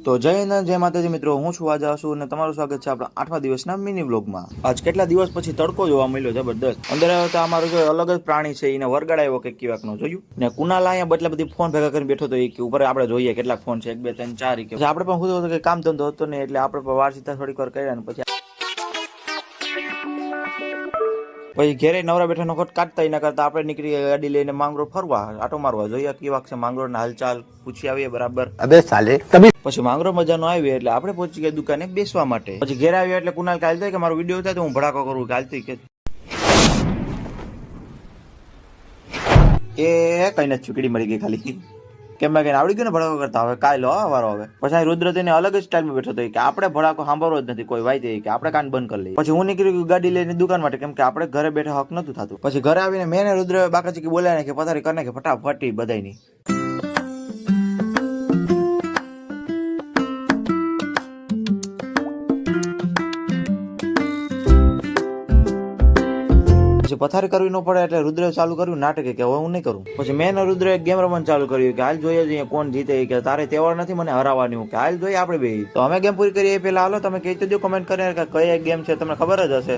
તો જય હિન્દ જય માતાજી મિત્રો, હું છું આજે આશુ અને તમારું સ્વાગત છે આપણા 8મા દિવસના મિની વ્લોગમાં। આજ કેટલા દિવસ પછી તડકો જોવા મળ્યો જબરદસ્ત। અંદર આવ્યો તો અમારો જો અલગ જ પ્રાણી છે એને વરગાડાયો કે કેવાક નો જોયું ને કુનાલ અહીંયા બટલા બધી ફોન ભેગા કરીને બેઠો તો એ કે ઉપર આપણે જોઈએ કેટલાક ફોન છે 1 2 3 4 કે આપણે પણ ખુદ કે કામ ધંધો હતો ને એટલે આપણે પણ વાર સીધા થોડીક વાર કર્યા ને પછી ઘેરે નવરા બેઠા નો કાઢતા ના કરતા આપણે નીકળી ગાડી લઈને માંગરોળ ફરવા આટો મારવા જોઈએ કેવાક છે માંગરોળના હાલચાલ પૂછી આવીએ બરાબર। અબે સાલે તभी પછી માંગરોળ મજાનો આવ્યો એટલે આપણે પહોંચી ગયા દુકાને બેસવા માટે। પછી ઘેર આવ્યા એટલે કુનાલ કાલ થાય કે મારો વિડીયો થાય તો હું ભડાકો કરું કાલથી કે એ કઈ નથી ચૂકડી મળી ગઈ ખાલી કેમ કઈ આવડી ગયું ને ભડાકો કરતા। હવે કાલ વારો હવે પછી રુદ્ર તેને અલગ જ સ્ટાઇલમાં બેઠો હતો કે આપણે ભડાકો સાંભળવો જ નથી કોઈ વાય કે આપણે કાન બંધ કરી લઈએ। પછી હું નીકળી ગયો ગાડી લઈને દુકાન માટે કેમ કે આપણે ઘરે બેઠા હક નતું થતું। પછી ઘરે આવીને મેં રુદ્ર બાકાજી બોલ્યા ને કે પથારી કરી નાખે ફટાફટી બધાની। પછી પથારી કરવી ન પડે એટલે રુદ્ર ચાલુ કર્યું નાટક કે હવે હું નહીં કરું। પછી મેં રુદ્ર એક ગેમ રમવાનું ચાલુ કર્યું કે હાલ જોઈએ જોઈએ કોણ જીતે કે તારે તહેવાર નથી મને હરાવવાની હું કે હાલ જોઈએ આપણે બે। તો અમે ગેમ પૂરી કરીએ પેલા હાલો તમે કહી દો કમેન્ટ કરીને કે કઈ ગેમ છે તમને ખબર જ હશે।